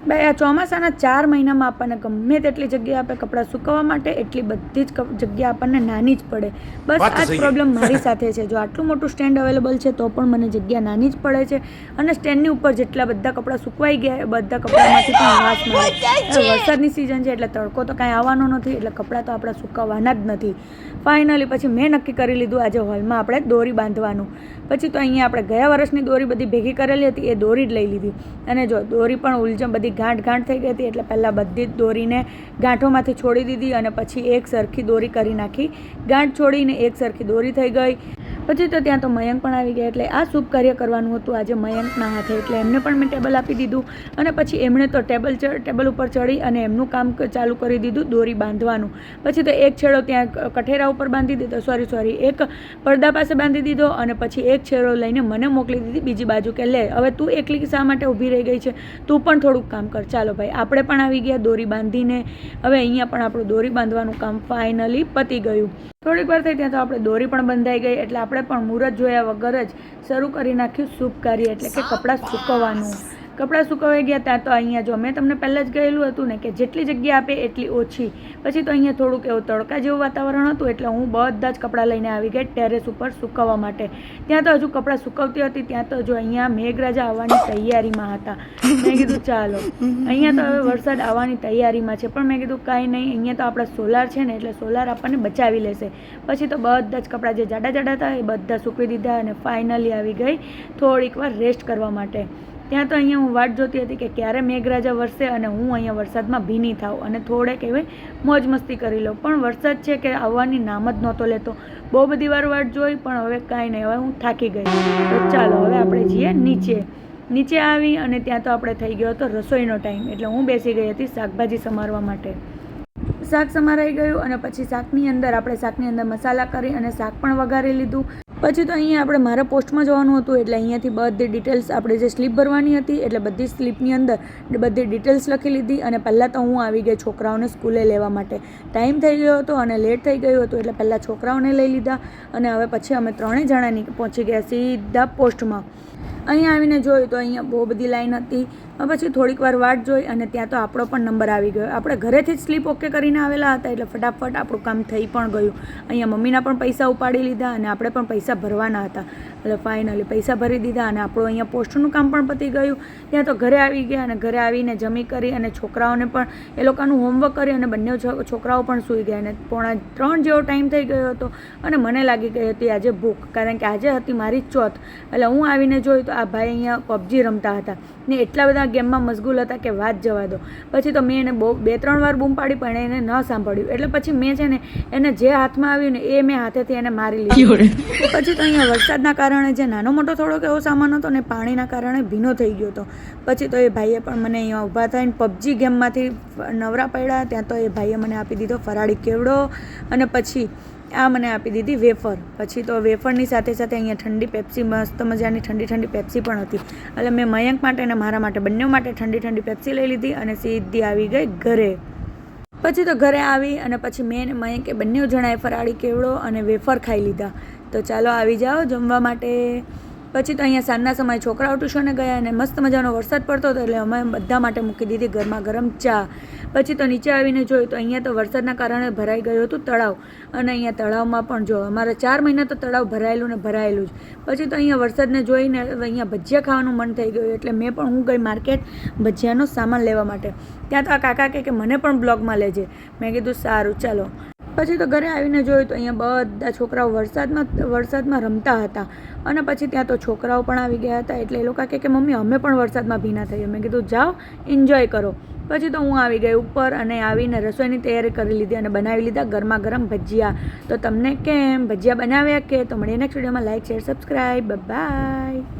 ભાઈ આ ચોમાસાના 4 મહિનામાં આપણને ગમે તેટલી જગ્યા આપે કપડાં સુકવવા માટે, એટલી બધી જ જગ્યા આપણને નાની જ પડે. બસ આ જ પ્રોબ્લેમ મારી સાથે છે. જો આટલું મોટું સ્ટેન્ડ અવેલેબલ છે તો પણ મને જગ્યા નાની જ પડે છે. અને સ્ટેન્ડની ઉપર જેટલા બધા કપડાં સુકવાઈ ગયા એ બધા કપડામાંથી પણ વાસ મળે. વરસાદની સિઝન છે એટલે તડકો તો કાંઈ આવવાનો નથી, એટલે કપડાં તો આપણા સુકવવાના જ નથી. ફાઇનલી પછી મેં નક્કી કરી લીધું આજે હોલમાં આપણે દોરી બાંધવાનું. પછી તો અહીંયા આપણે ગયા વર્ષની દોરી બધી ભેગી કરેલી હતી એ દોરી જ લઈ લીધી. અને જો દોરી પણ ઉલઝમ બધી ગાંઠ થઈ ગઈ હતી, એટલે પહેલાં બધી જ દોરીને ગાંઠોમાંથી છોડી દીધી અને પછી એક સરખી દોરી કરી નાખી. ગાંઠ છોડીને એક સરખી દોરી થઈ ગઈ. પછી તો ત્યાં તો મયંક પણ આવી ગયા, એટલે આ શુભ કાર્ય કરવાનું હતું આજે મયંકના હાથે, એટલે એમને પણ મેં ટેબલ આપી દીધું. અને પછી એમણે તો ટેબલ ઉપર ચડી અને એમનું કામ ચાલુ કરી દીધું દોરી બાંધવાનું. પછી તો એક છેડો ત્યાં કઠેરા ઉપર બાંધી દીધો, એક પડદા પાસે બાંધી દીધો. અને પછી એક છેડો લઈને મને મોકલી દીધી બીજી બાજુ કે લે હવે તું એકલી શા માટે ઊભી રહી ગઈ છે, તું પણ થોડુંક કામ કર. ચાલો ભાઈ આપણે પણ આવી ગયા દોરી બાંધીને. હવે અહીંયા પણ આપણું દોરી બાંધવાનું કામ ફાઇનલી પતી ગયું. થોડીક વાર થઈ ત્યાં તો આપણે દોરી પણ બંધાઈ ગઈ, એટલે આપણે પણ મુહૂર્ત જોયા વગર જ શરૂ કરી નાખ્યું શુભ કાર્ય, એટલે કે કપડાં સૂકવવાનું. કપડાં સુકવાઈ ગયા ત્યાં તો અહીંયા જો મેં તમને પહેલાં જ કહેલું હતું ને કે જેટલી જગ્યા આપે એટલી ઓછી. પછી તો અહીંયા થોડુંક એવું તડકા જેવું વાતાવરણ હતું, એટલે હું બધા જ કપડાં લઈને આવી ગઈ ટેરેસ ઉપર સુકવવા માટે. ત્યાં તો હજુ કપડાં સુકવતી હતી ત્યાં તો જો અહીંયા મેઘરાજા આવવાની તૈયારીમાં હતા. મેં કીધું ચાલો અહીંયા તો હવે વરસાદ આવવાની તૈયારીમાં છે, પણ મેં કીધું કાંઈ નહીં, અહીંયા તો આપણા સોલાર છે ને એટલે સોલાર આપણને બચાવી લેશે. પછી તો બધા જ કપડાં જે જાડા હતા એ બધા સૂકવી દીધા અને ફાઇનલી આવી ગઈ થોડીક વાર રેસ્ટ કરવા માટે. ત્યાં તો અહીંયા હું વાટ જોતી હતી કે ક્યારે મેઘરાજા વરસે અને હું અહીંયા વરસાદમાં ભીની થાઉં અને થોડેક એવી મોજ મસ્તી કરી લઉં. પણ વરસાદ છે કે આવવાની નામ જ નહોતો લેતો. બહુ બધી વાર વાટ જોઈ પણ હવે કાંઈ નહીં, હવે હું થાકી ગઈ. તો ચાલો હવે આપણે જઈએ નીચે આવી. અને ત્યાં તો આપણે થઈ ગયો હતો રસોઈનો ટાઈમ, એટલે હું બેસી ગઈ હતી શાકભાજી સમારવા માટે. શાક સમારાઈ ગયું અને પછી શાકની અંદર મસાલા કરી અને શાક પણ વઘારી લીધું. પછી તો અહીંયા આપણે મારા પોસ્ટમાં જવાનું હતું, એટલે અહીંયાથી બધી ડિટેલ્સ આપણે જે સ્લીપ ભરવાની હતી એટલે બધી સ્લીપની અંદર બધી ડિટેલ્સ લખી લીધી. અને પહેલાં તો હું આવી ગઈ છોકરાઓને સ્કૂલે લેવા માટે. ટાઈમ થઈ ગયો હતો અને લેટ થઈ ગયું હતું, એટલે પહેલાં છોકરાઓને લઈ લીધા. અને હવે પછી અમે 3 જણા પહોંચી ગયા સીધા પોસ્ટમાં. અહીંયા આવીને જોયું તો અહીંયા બહુ બધી લાઈન હતી. પછી થોડીક વાર વાટ જોઈ અને ત્યાં તો આપણો પણ નંબર આવી ગયો. આપણે ઘરેથી જ સ્લીપ ઓકે કરીને આવેલા હતા, એટલે ફટાફટ આપણું કામ થઈ પણ ગયું. અહીંયા મમ્મીના પણ પૈસા ઉપાડી લીધા અને આપણે પણ પૈસા ભરવાના હતા, એટલે ફાઇનલી પૈસા ભરી દીધા અને આપણું અહીંયા પોસ્ટનું કામ પણ પતી ગયું. ત્યાં તો ઘરે આવી ગયા અને ઘરે આવીને જમી કરી અને છોકરાઓને પણ એ લોકોનું હોમવર્ક કરી અને બંને છોકરાઓ પણ સૂઈ ગયા. અને 2:45 જેવો ટાઈમ થઈ ગયો હતો અને મને લાગી ગઈ હતી આજે ભૂખ, કારણ કે આજે હતી મારી ચોથ. એટલે હું આવીને જોયું તો આ ભાઈ અહીંયા PUBG રમતા હતા ને એટલા બધા ગેમમાં મશગુલ હતા કે વાત જવા દો. પછી તો મેં એને 2-3 વાર બૂમ પાડી પણ એને ન સાંભળ્યું, એટલે પછી મેં છે ને એને જે હાથમાં આવ્યું ને એ મેં હાથેથી એને મારી લીધું. પછી તો અહીંયા વરસાદના કારણે જે નાનો મોટો થોડોક એવો સામાન હતો ને પાણીના કારણે ભીનો થઈ ગયો હતો. પછી તો એ ભાઈએ પણ મને અહીંયા ઊભા થઈને PUBG ગેમમાંથી નવરા પડ્યા. ત્યાં તો એ ભાઈએ મને આપી દીધો ફરાળી કેવડો અને પછી આ મને આપી દીધી વેફર. પછી તો વેફરની સાથે સાથે અહીંયા ઠંડી પેપ્સી, મસ્ત મજાની ઠંડી પેપ્સી પણ હતી. એટલે મેં મયંક માટે અને મારા માટે બંને માટે ઠંડી પેપ્સી લઈ લીધી અને સીધી આવી ગઈ ઘરે. પછી તો ઘરે આવી અને પછી મેં અને મયંકે બંને જણાએ ફરાળી કેવડો અને વેફર ખાઈ લીધા. તો ચાલો આવી જાઓ જમવા માટે. પછી તો અહીંયા સાંજના સમયે છોકરાઓ ટ્યુશને ગયા અને મસ્ત મજાનો વરસાદ પડતો હતો, એટલે અમે બધા માટે મૂકી દીધી ગરમા ગરમ ચા. પછી તો નીચે આવીને જોયું તો અહીંયા તો વરસાદના કારણે ભરાઈ ગયું હતું તળાવ. અને અહીંયા તળાવમાં પણ જો અમારે 4 મહિના તો તળાવ ભરાયેલું જ. પછી તો અહીંયા વરસાદને જોઈને અહીંયા ભજીયા ખાવાનું મન થઈ ગયું, એટલે હું ગઈ માર્કેટ ભજીયાનો સામાન લેવા માટે. ત્યાં તો આ કાકા કે મને પણ બ્લોગમાં લેજે. મેં કીધું સારું ચાલો. પછી તો ઘરે આવીને જોયું તો અહીંયા બધા છોકરાઓ વરસાદમાં રમતા હતા. અને પછી ત્યાં તો છોકરાઓ પણ આવી ગયા હતા, એટલે એ લોકો કે મમ્મી અમે પણ વરસાદમાં ભીના થઈએ. મેં કીધું જાઓ એન્જોય કરો. પછી તો હું આવી ગઈ ઉપર અને આવીને રસોઈની તૈયારી કરી લીધી અને બનાવી લીધા ગરમા ગરમ ભજીયા. તો તમને કેમ ભજીયા બનાવ્યા કે? તો મળીએ નેક્સ્ટ વિડીયોમાં. Like, share, subscribe. બાય.